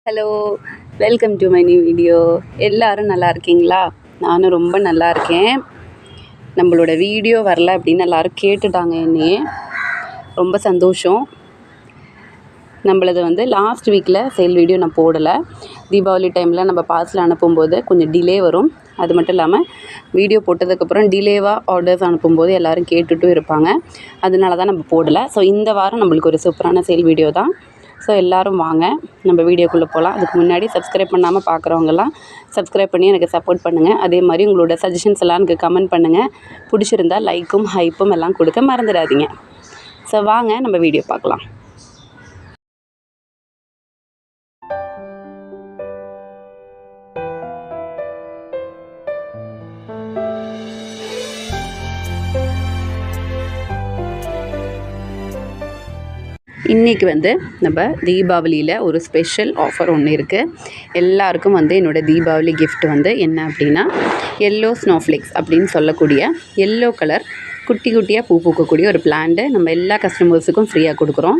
Hello, welcome to my new video. எல்லோரும் நல்லா இருக்கீங்களா? நானும் ரொம்ப நல்லா இருக்கேன். நம்மளோட வீடியோ வரல அப்படின்னு எல்லோரும் கேட்டுட்டாங்க என்னையே. ரொம்ப சந்தோஷம். நம்மளது லாஸ்ட் வீக்கில் சேல் வீடியோ நான் போடலை. தீபாவளி டைமில் நம்ம பார்சல் அனுப்பும்போது கொஞ்சம் டிலே வரும். அது மட்டும் இல்லாமல் வீடியோ போட்டதுக்கப்புறம் டிலேவாக ஆர்டர்ஸ் அனுப்பும்போது எல்லோரும் கேட்டுட்டும் இருப்பாங்க. அதனால தான் நம்ம போடலை. ஸோ இந்த வாரம் நம்மளுக்கு ஒரு சூப்பரான சேல் வீடியோ தான். ஸோ எல்லோரும் வாங்க, நம்ம வீடியோக்குள்ளே போகலாம். அதுக்கு முன்னாடி சப்ஸ்கிரைப் பண்ணாமல் பார்க்குறவங்கலாம் சப்ஸ்கிரைப் பண்ணி எனக்கு சப்போர்ட் பண்ணுங்கள். அதே மாதிரி உங்களோட சஜஷன்ஸ் எல்லாம் எனக்கு கமெண்ட் பண்ணுங்கள். பிடிச்சிருந்தால் லைக்கும் ஹைப்பும் எல்லாம் கொடுக்க மறந்துடாதீங்க. ஸோ வாங்க நம்ம வீடியோ பார்க்கலாம். இன்றைக்கி நம்ம தீபாவளியில் ஒரு ஸ்பெஷல் ஆஃபர் ஒன்று இருக்குது. எல்லாருக்கும் என்னோடய தீபாவளி கிஃப்ட் என்ன அப்படின்னா, எல்லோ ஸ்னோஃப்ளேக்ஸ் அப்படின்னு சொல்லக்கூடிய எல்லோ கலர் குட்டி குட்டியாக பூ பூக்கக்கூடிய ஒரு பிளான்ட்டு நம்ம எல்லா கஸ்டமர்ஸுக்கும் ஃப்ரீயாக கொடுக்குறோம்.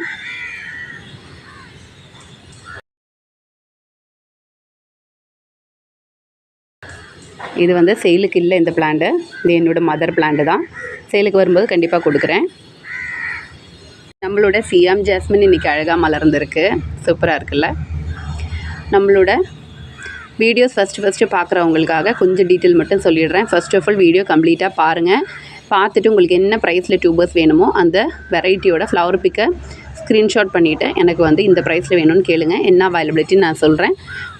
இது சேலுக்கு இல்லை. இந்த பிளான்ட்டு இது என்னோடய மதர் பிளான்ட்டு தான். சேலுக்கு வரும்போது கண்டிப்பாக கொடுக்குறேன். நம்மளோட சியாம் ஜாஸ்மின் இன்றைக்கி அழகாக மலர்ந்துருக்கு. சூப்பராக இருக்குல்ல? நம்மளோட வீடியோஸ் ஃபஸ்ட்டு பார்க்குறவங்களுக்காக கொஞ்சம் டீட்டெயில் மட்டும் சொல்லிடுறேன். ஃபர்ஸ்ட் ஆஃப் ஆல் வீடியோ கம்ப்ளீட்டாக பாருங்கள். பார்த்துட்டு உங்களுக்கு என்ன ப்ரைஸில் டியூபர்ஸ் வேணுமோ அந்த வெரைட்டியோட ஃப்ளவர் பிக்கை ஸ்க்ரீன்ஷாட் பண்ணிவிட்டு எனக்கு இந்த ப்ரைஸில் வேணும்னு கேளுங்க. என்ன அவைலபிலிட்டின்னு நான் சொல்கிறேன்.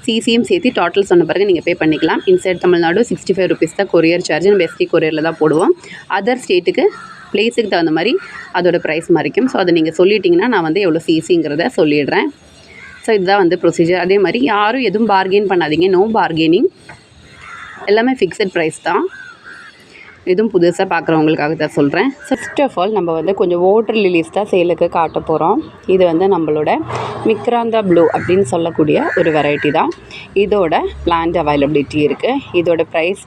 சிசியும் சேர்த்து டோட்டல் சொன்ன பிறகு நீங்கள் பே பண்ணிக்கலாம். இன்சைட் தமிழ்நாடு 65 ருபீஸ் தான் கொரியர் சார்ஜ். நம்ம எஸ்டி கொரியரில் தான் போடுவோம். அதர் ஸ்டேட்டுக்கு பிளேஸுக்கு தகுந்த மாதிரி அதோட ப்ரைஸ் மாறிக்கும். ஸோ அதை நீங்கள் சொல்லிட்டிங்கன்னா நான் எவ்வளோ சிசிங்கிறத சொல்லிடுறேன். ஸோ இதுதான் ப்ரொசீஜர். அதே மாதிரி யாரும் எதுவும் பார்கெயின் பண்ணாதீங்க. No bargaining. எல்லாமே ஃபிக்ஸட் ப்ரைஸ் தான். எதுவும் புதுசாக பார்க்குறவங்களுக்காக தான் சொல்கிறேன். ஃபர்ஸ்ட் ஆஃப் ஆல் நம்ம கொஞ்சம் வாட்டர் லிலிஸ் தான் சேலுக்கு காட்ட போகிறோம். இது நம்மளோட மிக்ராந்தா ப்ளூ அப்படின்னு சொல்லக்கூடிய ஒரு வெரைட்டி தான். இதோட பிளான்ட் அவைலபிலிட்டி இருக்குது. இதோட ப்ரைஸ்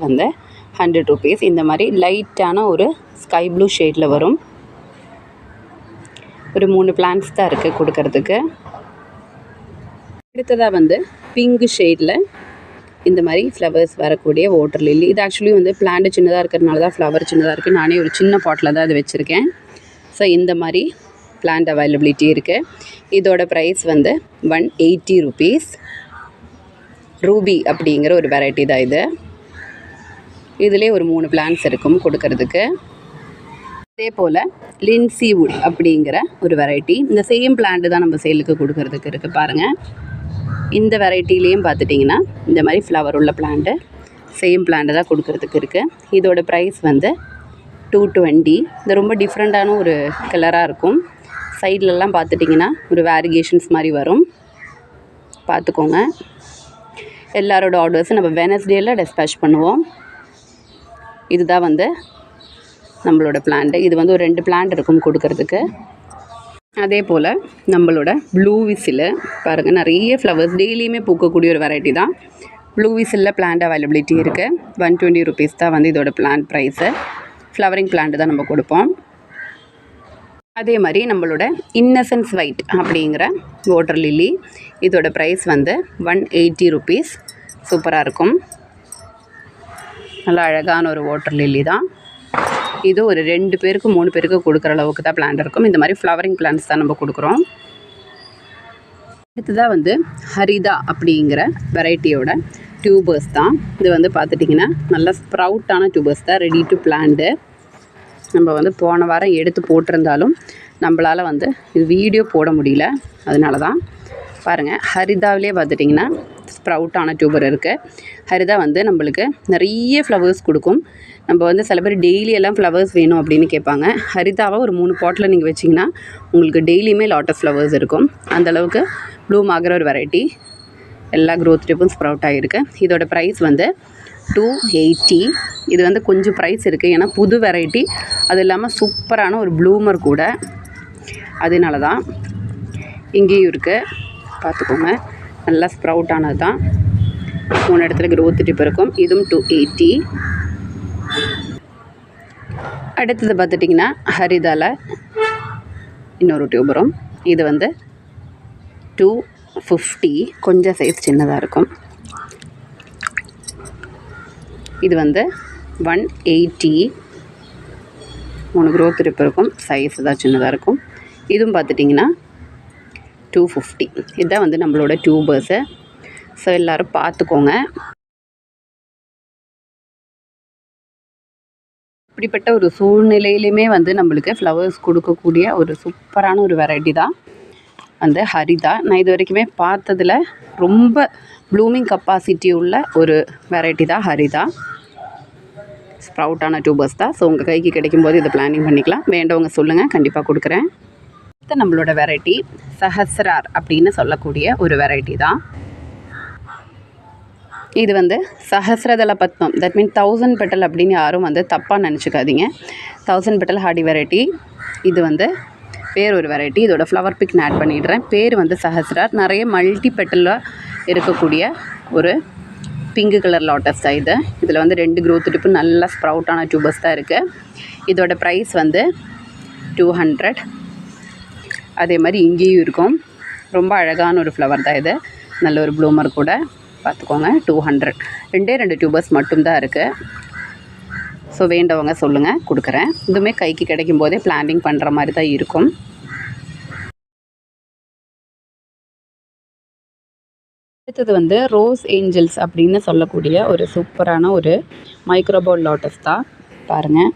100 ருபீஸ். இந்த மாதிரி லைட்டான ஒரு ஸ்கை ப்ளூ ஷேடில் வரும். ஒரு 3 பிளான்ட்ஸ் தான் இருக்குது கொடுக்கறதுக்கு. அடுத்ததாக பிங்க் ஷேடில் இந்த மாதிரி ஃப்ளவர்ஸ் வரக்கூடிய வாட்டர் லில்லி. இது ஆக்சுவலி பிளான்ட் சின்னதாக இருக்கிறதுனால தான் ஃப்ளவர் சின்னதாக இருக்குது. நானே ஒரு சின்ன பாட்டில் தான் அது வச்சுருக்கேன். ஸோ இந்த மாதிரி பிளான்ட் அவைலபிலிட்டி இருக்குது. இதோட ப்ரைஸ் 180 ருபீஸ். ரூபி அப்படிங்கிற ஒரு வெரைட்டி தான் இது. இதிலே ஒரு 3 பிளான்ட்ஸ் இருக்கும் கொடுக்கறதுக்கு. அதே போல் லின்சி வுட் அப்படிங்கிற ஒரு வெரைட்டி. இந்த சேம் பிளான்ட்டு தான் நம்ம சேலுக்கு கொடுக்கறதுக்கு இருக்குது. பாருங்கள், இந்த வெரைட்டிலையும் பார்த்துட்டிங்கன்னா இந்த மாதிரி ஃப்ளவர் உள்ள பிளான்ட்டு சேம் பிளான்ட்டு தான் கொடுக்கறதுக்கு இருக்குது. இதோட ப்ரைஸ் 220. இது ரொம்ப டிஃப்ரெண்ட்டான ஒரு கலராக இருக்கும். சைட்லலாம் பார்த்துட்டிங்கன்னா ஒரு வேரிகேஷன்ஸ் மாதிரி வரும். பார்த்துக்கோங்க. எல்லாரோட ஆர்டர்ஸும் நம்ம வெனஸ்டேயில் டிஸ்பேச் பண்ணுவோம். இதுதான் நம்மளோட பிளான்ட்டு. இது ஒரு 2 பிளான்ட் இருக்கும் கொடுக்கறதுக்கு. அதே போல் நம்மளோட ப்ளூ விசில் பாருங்கள், நிறைய ஃப்ளவர்ஸ் டெய்லியுமே பூக்கக்கூடிய ஒரு வெரைட்டி தான். ப்ளூ விசிலில் பிளான்ட் அவைலபிலிட்டி இருக்குது. 120 ருபீஸ் தான் இதோட பிளான்ட் ப்ரைஸு. ஃப்ளவரிங் பிளான்ட் தான் நம்ம கொடுப்போம். அதே மாதிரி நம்மளோட இன்னசென்ஸ் ஒயிட் அப்படிங்கிற வாட்டர் லில்லி. இதோட ப்ரைஸ் 180 ருபீஸ். சூப்பராக இருக்கும். நல்லா அழகான ஒரு வாட்டர் லில்லி தான். இது ஒரு 2 பேருக்கு 3 பேருக்கு கொடுக்குற அளவுக்கு தான் பிளான்ட் இருக்கும். இந்த மாதிரி ஃப்ளவரிங் பிளான்ட்ஸ் தான் நம்ம கொடுக்குறோம். அடுத்ததாக ஹரிதா அப்படிங்கிற வெரைட்டியோட டியூபர்ஸ் தான். இது பார்த்துட்டிங்கன்னா நல்லா ஸ்ப்ரவுட்டான டியூபர்ஸ் தான், ரெடி டு பிளான்ட்டு. நம்ம போன வாரம் எடுத்து போட்டிருந்தாலும் நம்மளால் இது வீடியோ போட முடியல. அதனால தான் பாருங்கள், ஹரிதாவிலே பார்த்துட்டிங்கன்னா ஸ்ப்ரவுட்டான டியூபர் இருக்குது. ஹரிதா நம்மளுக்கு நிறைய ஃப்ளவர்ஸ் கொடுக்கும். நம்ம சில பேர் டெய்லி எல்லாம் ஃப்ளவர்ஸ் வேணும் அப்படின்னு கேட்பாங்க. ஹரிதாவை ஒரு 3 பாட்டில் நீங்கள் வச்சிங்கன்னா உங்களுக்கு டெய்லியுமே லாட்டஸ் ஃப்ளவர்ஸ் இருக்கும். அந்தளவுக்கு ப்ளூம் ஆகிற ஒரு வெரைட்டி. எல்லா க்ரோத் டியூப்பும் ஸ்ப்ரவுட் ஆகிருக்கு. இதோட ப்ரைஸ் 280. இது கொஞ்சம் ப்ரைஸ் இருக்குது, ஏன்னா புது வெரைட்டி. அது இல்லாமல் சூப்பரான ஒரு ப்ளூமர் கூட. அதனால தான் இங்கேயும் இருக்குது. பார்த்துக்கோங்க, நல்லா ஸ்ப்ரவுட் ஆனது தான். 3 இடத்துல க்ரோத் டிப் இருக்கும். இதுவும் 280. அடுத்தது பார்த்துட்டிங்கன்னா ஹரிதாவில் இன்னொரு டியூபரும். இது 2 50, கொஞ்சம் சைஸ் சின்னதாக இருக்கும். இது வந்து 180, 3 growth டிப் இருக்கும், சைஸ் தான் சின்னதாக இருக்கும். இதுவும் பார்த்துட்டிங்கன்னா 250. இதுதான் வந்து நம்மளோட டியூபர்ஸு. ஸோ எல்லோரும் பார்த்துக்கோங்க. இப்படிப்பட்ட ஒரு சூழ்நிலையிலுமே வந்து நம்மளுக்கு ஃப்ளவர்ஸ் கொடுக்கக்கூடிய ஒரு சூப்பரான ஒரு வெரைட்டி தான் அந்த ஹரிதா. நான் இது வரைக்குமே பார்த்ததில் ரொம்ப ப்ளூமிங் கப்பாசிட்டி உள்ள ஒரு வெரைட்டி தான் ஹரிதா. ஸ்ப்ரவுட்டான டியூபர்ஸ் தான். ஸோ உங்கள் கைக்கு கிடைக்கும்போது இதை பிளானிங் பண்ணிக்கலாம். வேண்டவங்க சொல்லுங்கள், கண்டிப்பாக கொடுக்குறேன். நம்மளோட வெரைட்டி சஹஸ்ரார் அப்படின்னு சொல்லக்கூடிய ஒரு வெரைட்டி தான். இது வந்து சஹஸ்ரதள பத்மம், தட் மீன் 1000 பெட்டல் அப்படின்னு யாரும் வந்து தப்பாக நினச்சிக்காதீங்க. 1000 பெட்டல் ஹார்டி வெரைட்டி. இது வந்து பேர் ஒரு வெரைட்டி. இதோட ஃப்ளவர் பிக் நான் ஆட் பண்ணிடுறேன். பேர் வந்து சஹஸ்ரார். நிறைய மல்டி பெட்டலில் இருக்கக்கூடிய ஒரு பிங்க் கலர் லாட்டஸ் தான் இது. இதில் வந்து 2 growth டிப்பு நல்லா ஸ்ப்ரவுட்டான டியூபர்ஸ் தான் இருக்குது. இதோட ப்ரைஸ் வந்து 200. அதே மாதிரி இங்கேயும் இருக்கும். ரொம்ப அழகான ஒரு ஃப்ளவர் தான் இது. நல்ல ஒரு ப்ளூமர் கூட. பார்த்துக்கோங்க. 200. 2 டியூபர்ஸ் மட்டும்தான் இருக்குது. ஸோ வேண்டவங்க சொல்லுங்கள், கொடுக்குறேன். இதுவுமே கைக்கு கிடைக்கும் போதே பிளான்டிங் பண்ணுற மாதிரி தான் இருக்கும். அடுத்தது வந்து ரோஸ் ஏஞ்சல்ஸ் அப்படின்னு சொல்லக்கூடிய ஒரு சூப்பரான ஒரு மைக்ரோபோல் லாட்டஸ் தான். பாருங்கள்,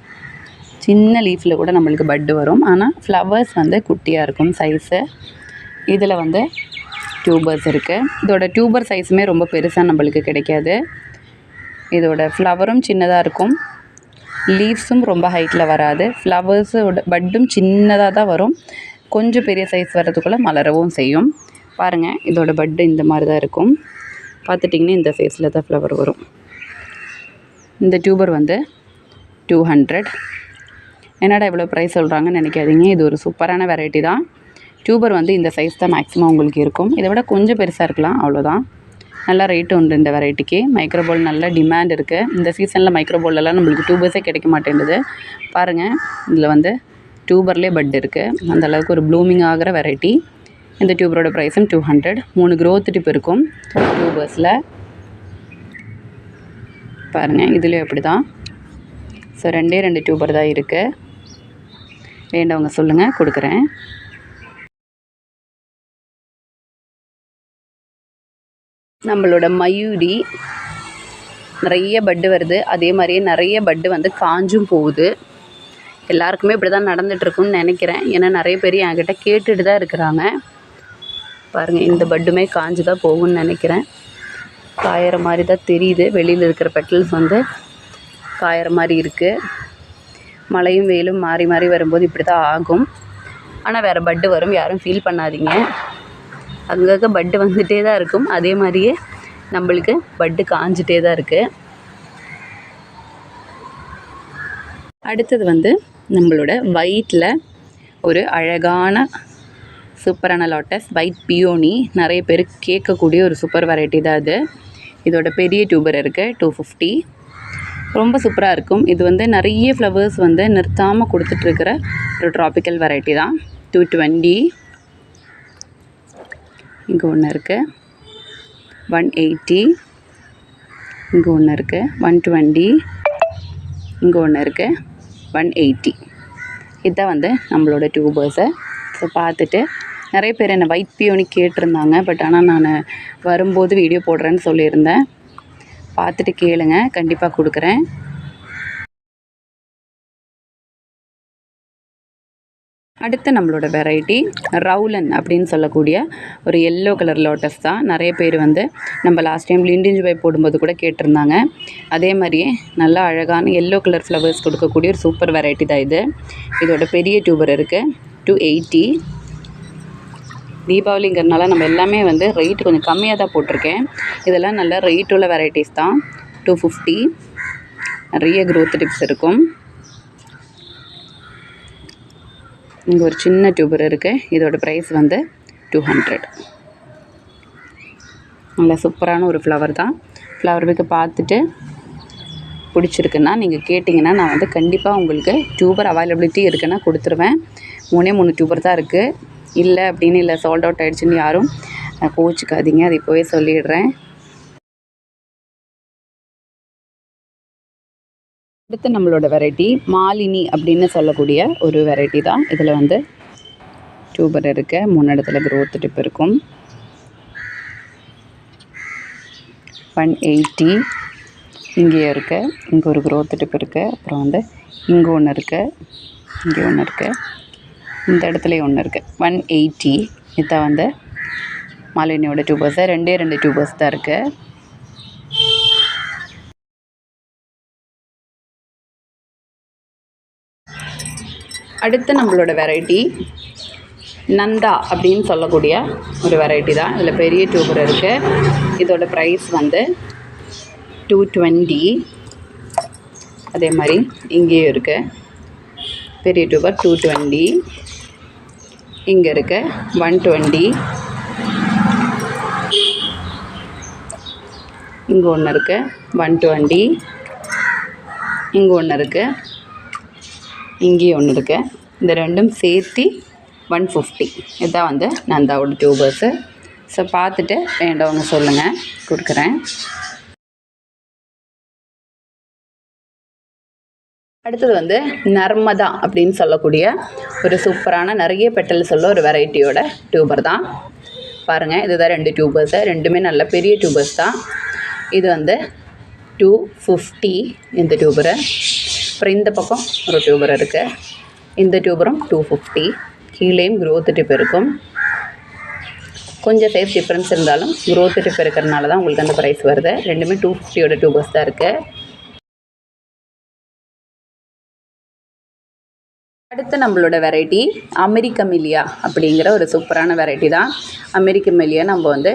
சின்ன லீஃபில் கூட நம்மளுக்கு பட்டு வரும். ஆனால் ஃப்ளவர்ஸ் வந்து குட்டியாக இருக்கும் சைஸு. இதில் வந்து டியூபர்ஸ் இருக்குது. இதோட டியூபர் சைஸுமே ரொம்ப பெருசாக நம்மளுக்கு கிடைக்காது. இதோட ஃப்ளவரும் சின்னதாக இருக்கும், லீவ்ஸும் ரொம்ப ஹைட்டில் வராது. ஃப்ளவர்ஸோட பட்டும் சின்னதாக தான் வரும். கொஞ்சம் பெரிய சைஸ் வர்றதுக்குள்ளே மலரவும் செய்யும். பாருங்கள், இதோட பட்டு இந்த மாதிரி தான் இருக்கும். பார்த்துட்டிங்கன்னா இந்த சைஸில் தான் ஃப்ளவர் வரும். இந்த டியூபர் வந்து 200. என்னடா இவ்வளோ ப்ரைஸ் சொல்கிறாங்கன்னு நினைக்காதீங்க. இது ஒரு சூப்பரான வெரைட்டி தான். டியூபர் வந்து இந்த சைஸ் தான் மேக்ஸிமம் உங்களுக்கு இருக்கும். இதை விட கொஞ்சம் பெருசாக இருக்கலாம், அவ்வளோதான். நல்லா ரேட்டு உண்டு இந்த வெரைட்டிக்கு. மைக்ரோபோல் நல்ல டிமாண்ட் இருக்குது. இந்த சீசனில் மைக்ரோபோலெல்லாம் நம்மளுக்கு டியூபர்ஸே கிடைக்க மாட்டேங்குது. பாருங்கள், இதில் வந்து டியூபர்லேயே பட் இருக்குது. அந்தளவுக்கு ஒரு ப்ளூமிங் ஆகிற வெரைட்டி. இந்த டியூபரோட ப்ரைஸும் 200. 3 growth டிப் இருக்கும் டியூபர்ஸில். பாருங்கள், இதுலேயும் அப்படி தான். ஸோ 2 டியூபர் தான் இருக்குது. வேண்டவங்க சொல்லுங்கள், கொடுக்குறேன். நம்மளோட மயூரி நிறைய பட்டு வருது. அதே மாதிரியே நிறைய பட்டு வந்து காஞ்சும் போகுது. எல்லாருக்குமே இப்படி தான் நடந்துகிட்ருக்குன்னு நினைக்கிறேன். ஏன்னா நிறைய பேர் என்கிட்ட கேட்டுட்டு தான் இருக்கிறாங்க. பாருங்கள், இந்த பட்டுமே காஞ்சு தான் போகும்னு நினைக்கிறேன். காயிற மாதிரி தான் தெரியுது. வெளியில் இருக்கிற பெட்டல்ஸ் வந்து காயிற மாதிரி இருக்குது. மழையும் வெயிலும் மாறி மாறி வரும்போது இப்படி தான் ஆகும். ஆனால் வேறு பட்டு வரும், யாரும் ஃபீல் பண்ணாதீங்க. அங்கங்கே பட்டு வந்துகிட்டே தான் இருக்கும். அதே மாதிரியே நம்மளுக்கு பட்டு காஞ்சிட்டே தான் இருக்குது. அடுத்தது வந்து நம்மளோட ஒயிட்டில் ஒரு அழகான சூப்பரான லாட்டஸ், ஒயிட் பியோனி. நிறைய பேர் கேட்கக்கூடிய ஒரு சூப்பர் வெரைட்டி தான் அது. இதோட பெரிய டியூபர் இருக்குது, 250. ரொம்ப சூப்பராக இருக்கும். இது வந்து நிறைய ஃப்ளவர்ஸ் வந்து நிறுத்தாமல் கொடுத்துட்ருக்கிற ஒரு ட்ராபிக்கல் வெரைட்டி தான். 220. இங்கே ஒன்று இருக்குது, 180. இங்கே ஒன்று இருக்குது, 120. இங்கே ஒன்று இருக்குது, 180. இதுதான் வந்து நம்மளோட டியூபர்ஸை. ஸோ பார்த்துட்டு நிறைய பேர் என்னை ஒயிட் பியோனி கேட்டிருந்தாங்க. பட் ஆனால் நான் வரும்போது வீடியோ போடுறேன்னு சொல்லியிருந்தேன். பார்த்துட்டு கேளுங்க, கண்டிப்பாக கொடுக்குறேன். அடுத்து நம்மளோட வெரைட்டி ரவுலன் அப்படின்னு சொல்லக்கூடிய ஒரு எல்லோ கலர் லோட்டஸ் தான். நிறைய பேர் வந்து நம்ம லாஸ்ட் டைம் லிண்டின் ஜூவை போடும்போது கூட கேட்டிருந்தாங்க. அதே மாதிரியே நல்லா அழகான எல்லோ கலர் ஃப்ளவர்ஸ் கொடுக்கக்கூடிய ஒரு சூப்பர் வெரைட்டி தான் இது. இதோட பெரிய டியூபர் இருக்குது, 280. தீபாவளிங்கிறதுனால நம்ம எல்லாமே வந்து ரேட்டு கொஞ்சம் கம்மியாக தான் போட்டிருக்கேன். இதெல்லாம் நல்ல ரேட் உள்ள வெரைட்டிஸ் தான். 250. நிறைய growth டிப்ஸ் இருக்கும். இங்கே ஒரு சின்ன டியூபர் இருக்குது. இதோட ப்ரைஸ் வந்து 200. நல்ல சூப்பரான ஒரு ஃப்ளவர் தான். ஃப்ளவர் பிக்கு பார்த்துட்டு பிடிச்சிருக்குன்னா நீங்கள் கேட்டிங்கன்னா நான் வந்து கண்டிப்பாக உங்களுக்கு டியூபர் அவைலபிலிட்டி இருக்குன்னா கொடுத்துருவேன். 3 டியூபர் தான் இருக்குது. இல்லை அப்படின்னு இல்லை சோல்ட் அவுட் ஆகிடுச்சின்னு யாரும் கோச்சிக்காதீங்க, அது இப்போவே சொல்லிடுறேன். அடுத்து நம்மளோட வெரைட்டி மாலினி அப்படின்னு சொல்லக்கூடிய ஒரு வெரைட்டி தான். இதில் வந்து டியூபர் இருக்க 3 இடத்துல க்ரோத் டிப் இருக்கும். 180 இங்கேயும் இருக்குது, இங்கே ஒரு க்ரோத் டிப் இருக்குது. அப்புறம் வந்து இங்கே ஒன்று இருக்குது, இங்கே ஒன்று இருக்குது, இந்த இடத்துலையும் ஒன்று இருக்குது. 180 இதான் வந்து மாலினியோட டியூபர்ஸு. 2 டியூபர்ஸ் தான் இருக்குது. அடுத்து நம்மளோட வெரைட்டி நந்தா அப்படின்னு சொல்லக்கூடிய ஒரு வெரைட்டி தான். இதில் பெரிய டியூபர் இருக்குது. இதோட ப்ரைஸ் வந்து 220. அதே மாதிரி இங்கேயும் இருக்குது பெரிய டியூபர் 220. இங்கே இருக்குது 120. இங்கே ஒன்று இருக்குது 120. இங்கே ஒன்று இருக்குது, இங்கேயும் ஒன்று இருக்குது. இந்த ரெண்டும் சேர்த்து 150. இதுதான் வந்து நந்தாவோட டியூபர்ஸு. ஸோ பார்த்துட்டு வேண்டவங்க சொல்லுங்கள், கொடுக்குறேன். அடுத்தது வந்து நர்மதா அப்படின்னு சொல்லக்கூடிய ஒரு சூப்பரான நிறைய பெட்டல் சொல்ல ஒரு வெரைட்டியோட டியூபர் தான். பாருங்கள், இதுதான் 2 டியூபர்ஸு. ரெண்டுமே நல்ல பெரிய டியூபர்ஸ் தான். இது வந்து 250 இந்த டியூபரு. அப்புறம் இந்த பக்கம் ஒரு டியூபர் இருக்குது. இந்த டியூபரும் 250. கீழேயும் க்ரோத் டிப் இருக்கும். கொஞ்சம் சைஸ் டிஃப்ரென்ஸ் இருந்தாலும் க்ரோத் டிப் இருக்கிறதுனால தான் உங்களுக்கு அந்த ப்ரைஸ் வருது. ரெண்டுமே 250யோட டியூபர்ஸ் தான் இருக்குது. அடுத்து நம்மளோட வெரைட்டி அமெரிக்கமிலியா அப்படிங்கிற ஒரு சூப்பரான வெரைட்டி தான். அமெரிக்கமிலியா நம்ம வந்து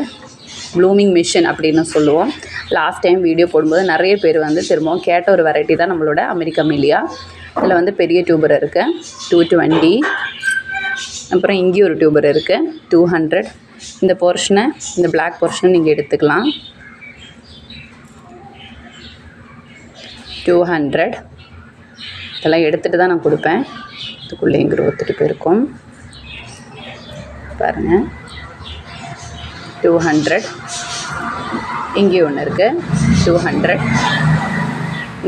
ப்ளூமிங் மிஷின் அப்படின்னு சொல்லுவோம். லாஸ்ட் டைம் வீடியோ போடும்போது நிறைய பேர் வந்து திரும்பவும் கேட்ட ஒரு வெரைட்டி தான் நம்மளோட அமெரிக்கமிலியா. இதில் வந்து பெரிய டியூபர் இருக்குது 220. அப்புறம் இங்கேயும் ஒரு டியூபர் இருக்குது 200. இந்த போர்ஷனை, இந்த பிளாக் போர்ஷனை நீங்கள் எடுத்துக்கலாம். 200. இதெல்லாம் எடுத்துகிட்டு தான் நான் கொடுப்பேன். இதுக்குள்ளே இங்கே ஒத்துட்டு போயிருக்கோம் பாருங்கள். 200. இங்கேயும் ஒன்று இருக்குது 200.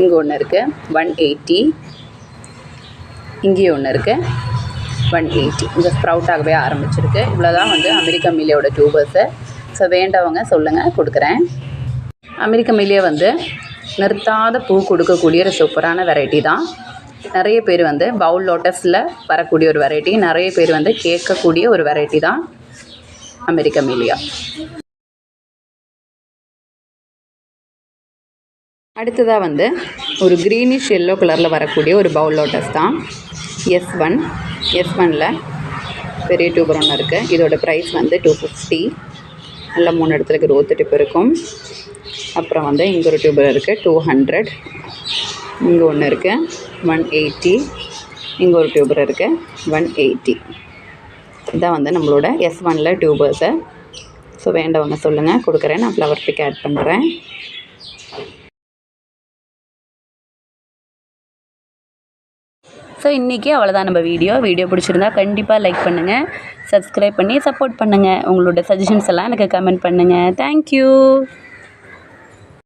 இங்கே ஒன்று இருக்குது 180. இங்கேயும் ஒன்று இருக்குது 180. இந்த ஸ்ப்ரவுட்டாகவே ஆரம்பிச்சிருக்கு. இவ்வளோ தான் வந்து அமெரிக்கமிலியோட டியூபர்ஸு. ஸோ வேண்டவங்க சொல்லுங்கள், கொடுக்குறேன். அமெரிக்கமிலியா வந்து நிறுத்தாத பூ கொடுக்கக்கூடிய ஒரு சூப்பரான வெரைட்டி தான். நிறைய பேர் வந்து பவுல் லோட்டஸில் வரக்கூடிய ஒரு வெரைட்டி, நிறைய பேர் வந்து கேட்கக்கூடிய ஒரு வெரைட்டி தான் அமெரிக்கமிலியா. அடுத்ததாக வந்து ஒரு க்ரீனிஷ் எல்லோ கலரில் வரக்கூடிய ஒரு பவுல் லோட்டஸ் தான். S1. S1ல் பெரிய டியூபர் ஒன்று இருக்குது. இதோட ப்ரைஸ் வந்து 250. நல்லா 3 இடத்துல க்ரோத் டிப் இருக்கும். அப்புறம் வந்து இங்கே ஒரு டியூபர் இருக்குது 200. இங்கே ஒன்று இருக்குது 180. இங்கே ஒரு டியூபர் இருக்குது 180. இதான் வந்து நம்மளோட S1ல் டியூபர்ஸு. ஸோ வேண்டவங்க சொல்லுங்கள், கொடுக்குறேன். நான் ஃப்ளவர் பிக் ஆட் பண்ணுறேன். ஸோ இன்றைக்கி அவ்வளோதான் நம்ம வீடியோ பிடிச்சிருந்தா கண்டிப்பாக லைக் பண்ணுங்கள், சப்ஸ்கிரைப் பண்ணி சப்போர்ட் பண்ணுங்கள். உங்களோட சஜஷன்ஸ் எல்லாம் எனக்கு கமெண்ட் பண்ணுங்கள். தேங்க்யூ.